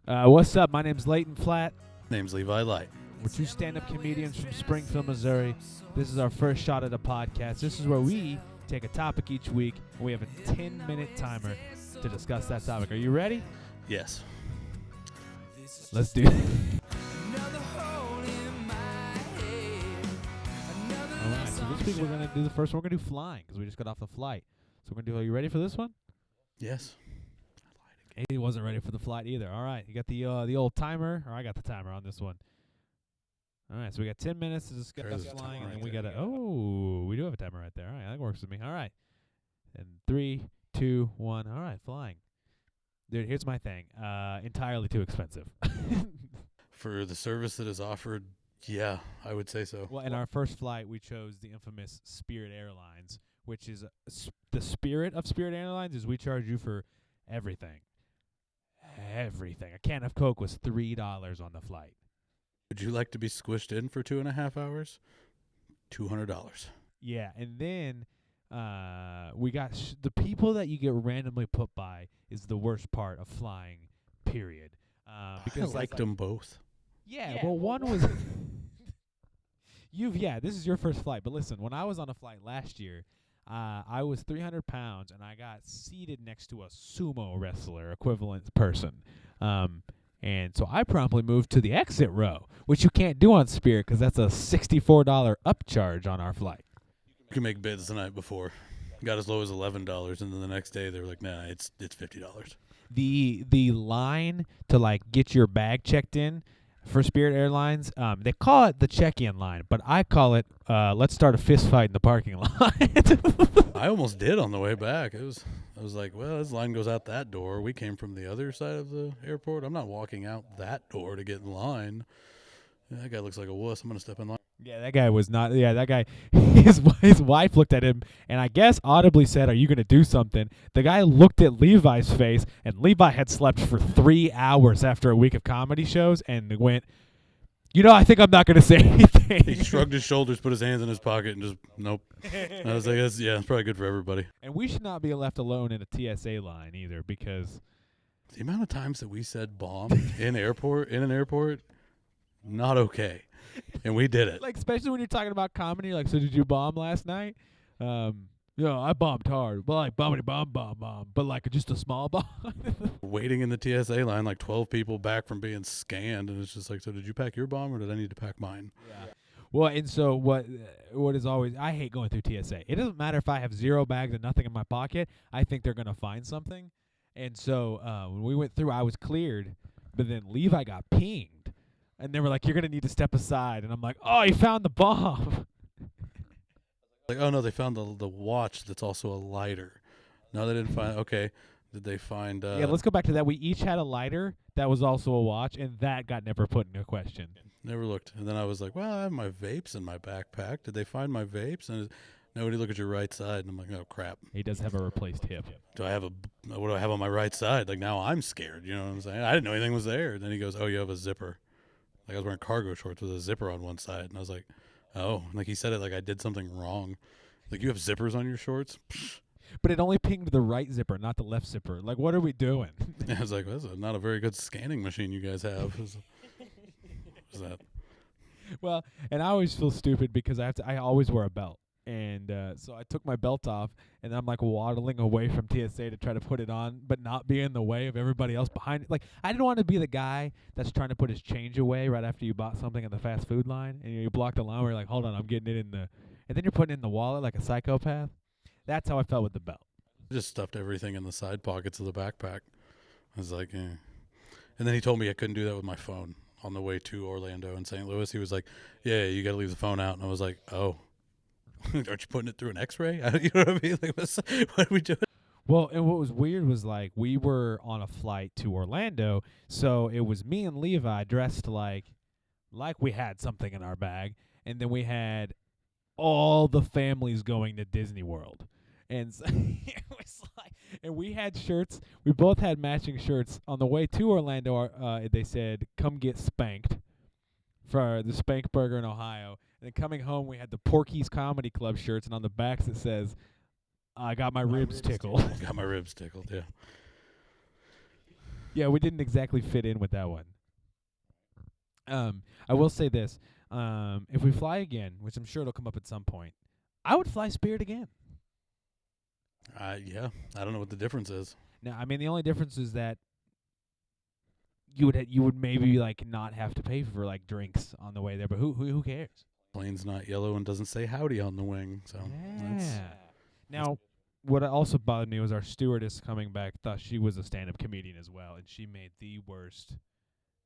What's up? My name's Layton Flat. Name's Levi Light. We're two stand-up comedians from Springfield, Missouri. This is our first shot at a podcast. This is where we take a topic each week, and we have a 10-minute timer to discuss that topic. Are you ready? Yes. Let's do it. All right, so this week we're going to do the first one. We're going to do flying because we just got off the flight. So we're going to do, are you ready for this one? Yes. He wasn't ready for the flight either. All right, you got the old timer, or I got the timer on this one. All right, so we got 10 minutes to discuss flying, and then we got to. Oh, we do have a timer right there. All right, that works with me. All right, and 3, 2, 1. All right, flying. Dude, here's my thing. Entirely too expensive. For the service that is offered, yeah, I would say so. Well, in our first flight, we chose the infamous Spirit Airlines, which is the spirit of Spirit Airlines is we charge you for everything. Everything. A can of Coke was $3 on the flight. Would you like to be squished in for 2.5 hours? $200. Yeah, and then we got the people that you get randomly put by is the worst part of flying, period. Because I liked them both. Yeah, well, one was this is your first flight, but listen, when I was on a flight last year, I was 300 pounds, and I got seated next to a sumo wrestler equivalent person. And so I promptly moved to the exit row, which you can't do on Spirit because that's a $64 upcharge on our flight. You can make bids the night before. Got as low as $11, and then the next day they were like, nah, it's $50. The line to like get your bag checked in for Spirit Airlines, they call it the check-in line, but I call it let's start a fist fight in the parking lot. I almost did on the way back. I was like, well, this line goes out that door. We came from the other side of the airport. I'm not walking out that door to get in line. That guy looks like a wuss. I'm going to step in line. Yeah, that guy was not. Yeah, that guy, his wife looked at him and I guess audibly said, "Are you going to do something?" The guy looked at Levi's face, and Levi had slept for 3 hours after a week of comedy shows and went, I think I'm not going to say anything. He shrugged his shoulders, put his hands in his pocket, and just, nope. I was like, it's probably good for everybody. And we should not be left alone in a TSA line either, because the amount of times that we said bomb in an airport, not okay. And we did it. Like, especially when you're talking about comedy, like, so did you bomb last night? I bombed hard. Well, like, bomb, but like just a small bomb. Waiting in the TSA line, like 12 people back from being scanned, and it's just like, so did you pack your bomb or did I need to pack mine? Yeah. Well, and so what is always, I hate going through TSA. It doesn't matter if I have 0 bags and nothing in my pocket. I think they're going to find something. And so when we went through, I was cleared, but then Levi got pinged. And they were like, you're going to need to step aside. And I'm like, oh, he found the bomb. Like, oh, no, they found the watch that's also a lighter. No, they didn't find, okay. Did they find... yeah, let's go back to that. We each had a lighter that was also a watch, and that got never put into question. Never looked. And then I was like, well, I have my vapes in my backpack. Did they find my vapes? And nobody look at your right side. And I'm like, oh, crap. He does have a replaced hip. What do I have on my right side? Like, now I'm scared. You know what I'm saying? I didn't know anything was there. And then he goes, oh, you have a zipper. Like, I was wearing cargo shorts with a zipper on one side. And I was like, oh. Like, he said it like I did something wrong. Like, you have zippers on your shorts? But it only pinged the right zipper, not the left zipper. Like, what are we doing? I was like, that's not a very good scanning machine you guys have. What's that? Well, and I always feel stupid because I always wear a belt. And so I took my belt off, and I'm like waddling away from TSA to try to put it on, but not be in the way of everybody else behind it. Like, I didn't want to be the guy that's trying to put his change away right after you bought something at the fast food line, and you block the line where you're like, hold on, I'm getting it in the... And then you're putting it in the wallet like a psychopath. That's how I felt with the belt. I just stuffed everything in the side pockets of the backpack. I was like, eh. And then he told me I couldn't do that with my phone on the way to Orlando and St. Louis. He was like, yeah, you got to leave the phone out. And I was like, oh. Aren't you putting it through an x-ray? You know what I mean? Like, what are we doing? Well, and what was weird was, like, we were on a flight to Orlando, so it was me and Levi dressed like we had something in our bag, and then we had all the families going to Disney World. And so it was like, and we had shirts. We both had matching shirts. On the way to Orlando, they said, come get spanked for the Spank Burger in Ohio. And then coming home, we had the Porky's Comedy Club shirts, and on the backs it says, I got my ribs tickled. Got my ribs tickled, yeah. Yeah, we didn't exactly fit in with that one. I will say this: if we fly again, which I'm sure it'll come up at some point, I would fly Spirit again. Yeah, I don't know what the difference is. Now, I mean, the only difference is that you would maybe like not have to pay for like drinks on the way there, but who cares? Plane's not yellow and doesn't say howdy on the wing, so that's Now, what also bothered me was our stewardess coming back thought she was a stand-up comedian as well, and she made the worst,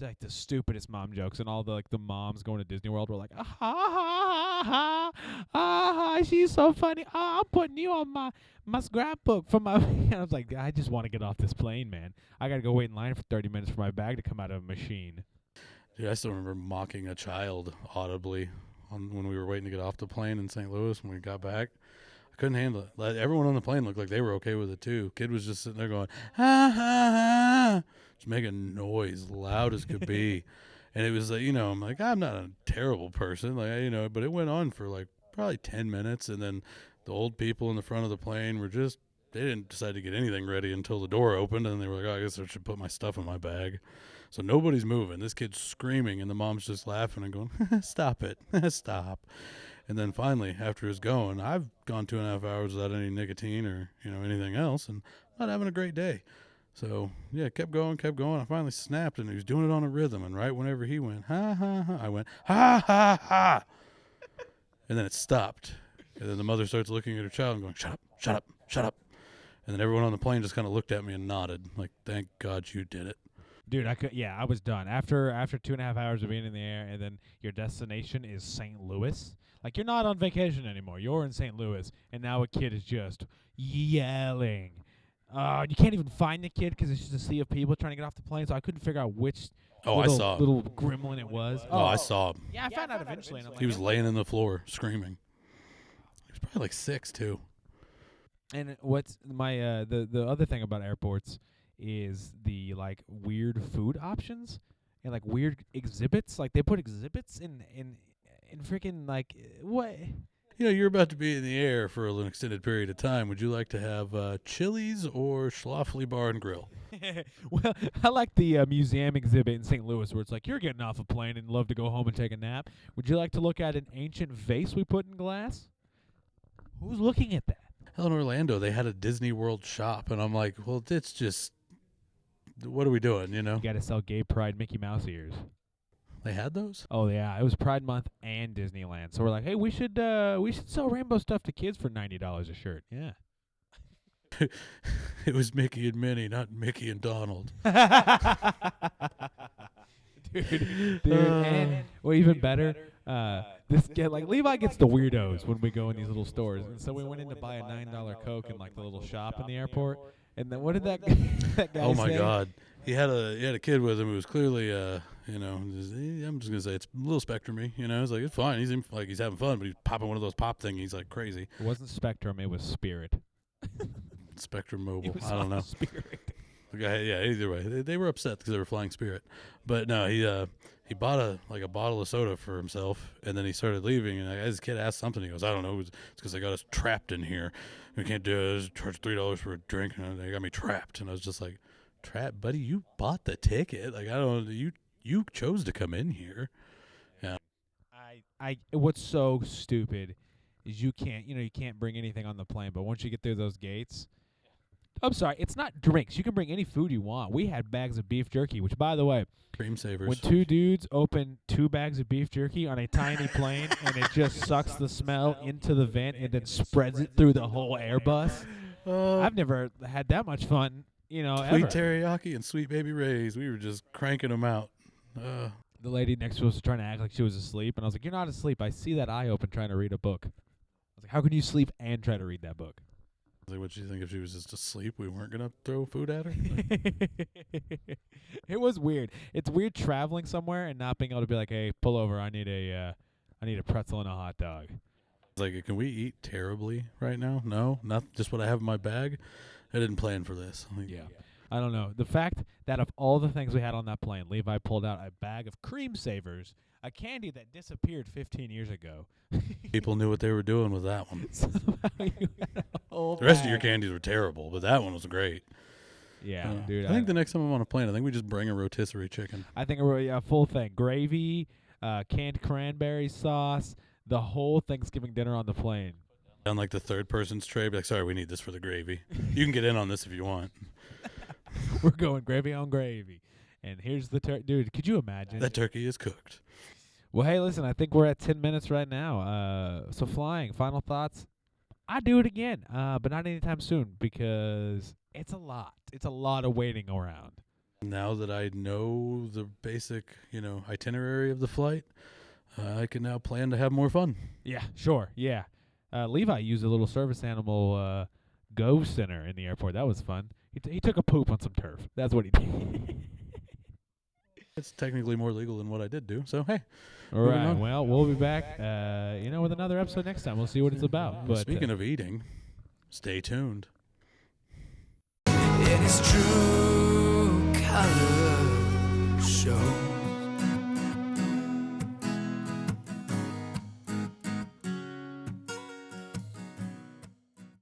like the stupidest mom jokes, and all the like the moms going to Disney World were like, ah ha ha ha ha, she's so funny. I'm putting you on my scrapbook for my. And I was like, I just want to get off this plane, man. I gotta go wait in line for 30 minutes for my bag to come out of a machine. Dude, I still remember mocking a child audibly when we were waiting to get off the plane in St. Louis when we got back. I couldn't handle it. Like, everyone on the plane looked like they were okay with it too. Kid was just sitting there going, ha ha ha, just making noise loud as could be. And it was like, I'm like, I'm not a terrible person, like, but it went on for like probably 10 minutes, and then the old people in the front of the plane were just, they didn't decide to get anything ready until the door opened, and they were like, oh, I guess I should put my stuff in my bag. So nobody's moving. This kid's screaming, and the mom's just laughing and going, stop it, stop. And then finally, after his going, I've gone 2.5 hours without any nicotine or, anything else, and not having a great day. So, yeah, kept going. I finally snapped, and he was doing it on a rhythm. And right whenever he went, ha, ha, ha, I went, ha, ha, ha. And then it stopped. And then the mother starts looking at her child and going, shut up, shut up, shut up. And then everyone on the plane just kind of looked at me and nodded, like, thank God you did it. Dude, I was done. After 2.5 hours of being in the air, and then your destination is St. Louis. Like, you're not on vacation anymore. You're in St. Louis, and now a kid is just yelling. You can't even find the kid because it's just a sea of people trying to get off the plane, so I couldn't figure out which I saw him. little gremlin it was. Oh, I saw him. Yeah, I found out eventually. And I'm He was laying in the floor screaming. He was probably like 6, too. And what's my the other thing about airports is the like weird food options and like weird exhibits. Like they put exhibits in freaking like what? You're about to be in the air for an extended period of time. Would you like to have Chili's or Schlafly Bar and Grill? Well, I like the museum exhibit in St. Louis where it's like, you're getting off a plane and love to go home and take a nap. Would you like to look at an ancient vase we put in glass? Who's looking at that? Hell, in Orlando, they had a Disney World shop, and I'm like, well, it's just, what are we doing, You got to sell gay pride Mickey Mouse ears. They had those? Oh yeah, it was Pride Month and Disneyland. So we're like, hey, we should sell rainbow stuff to kids for $90 a shirt. Yeah. It was Mickey and Minnie, not Mickey and Donald. dude, and well, even better, this kid, like Levi gets the weirdos when we go in these little stores, and so we went in to buy a $9 Coke in like the little shop in the airport, and then what did that guy Oh my say? God, he had a kid with him who was clearly I'm just gonna say it's a little spectrum-y, It's like it's fine. He's having fun, but he's popping one of those pop thingies like crazy. It wasn't Spectrum, it was Spirit. Spectrum Mobile. Was I don't know. Spirit. Okay, yeah. Either way, they were upset because they were flying Spirit, but no, he bought a bottle of soda for himself, and then he started leaving. And as the kid asked something, he goes, "I don't know. It's because they got us trapped in here. We can't do it. Charge $3 for a drink, and they got me trapped." And I was just like, "Trapped, buddy? You bought the ticket. Like I don't. You chose to come in here." Yeah. What's so stupid is you can't bring anything on the plane, but once you get through those gates. I'm sorry, it's not drinks. You can bring any food you want. We had bags of beef jerky, which, by the way, Cream savers. when 2 dudes open 2 bags of beef jerky on a tiny plane and it just sucks the smell into the vent and then spreads it through the whole Airbus, I've never had that much fun, Sweet ever. teriyaki and sweet baby rays. We were just cranking them out. The lady next to us was trying to act like she was asleep, and I was like, "You're not asleep. I see that eye open trying to read a book." I was like, "How can you sleep and try to read that book?" Like, what you think if she was just asleep, we weren't gonna throw food at her? It was weird. It's weird traveling somewhere and not being able to be like, "Hey, pull over. I need a pretzel and a hot dog." It's like, can we eat terribly right now? No, not just what I have in my bag. I didn't plan for this. Yeah. I don't know. The fact that of all the things we had on that plane, Levi pulled out a bag of cream savers, a candy that disappeared 15 years ago. People knew what they were doing with that one. Somehow you had a whole The rest of your bag. candies were terrible, but that one was great. Yeah, dude. I think the next time I'm on a plane, I think we just bring a rotisserie chicken. I think a full thing: gravy, canned cranberry sauce, the whole Thanksgiving dinner on the plane. On like the third person's tray, be like, sorry, we need this for the gravy. You can get in on this if you want. We're going gravy on gravy. And here's the dude. Could you imagine? That turkey is cooked. Well, hey, listen. I think we're at 10 minutes right now. So flying. Final thoughts. I'd do it again, but not anytime soon because it's a lot. It's a lot of waiting around. Now that I know the basic, itinerary of the flight, I can now plan to have more fun. Yeah, sure. Yeah. Levi used a little service animal go center in the airport. That was fun. He took a poop on some turf. That's what he did. It's technically more legal than what I did do. So, hey. All right. Well, we'll be back, with another episode next time. We'll see what it's about. But speaking of eating, stay tuned. In its true color show.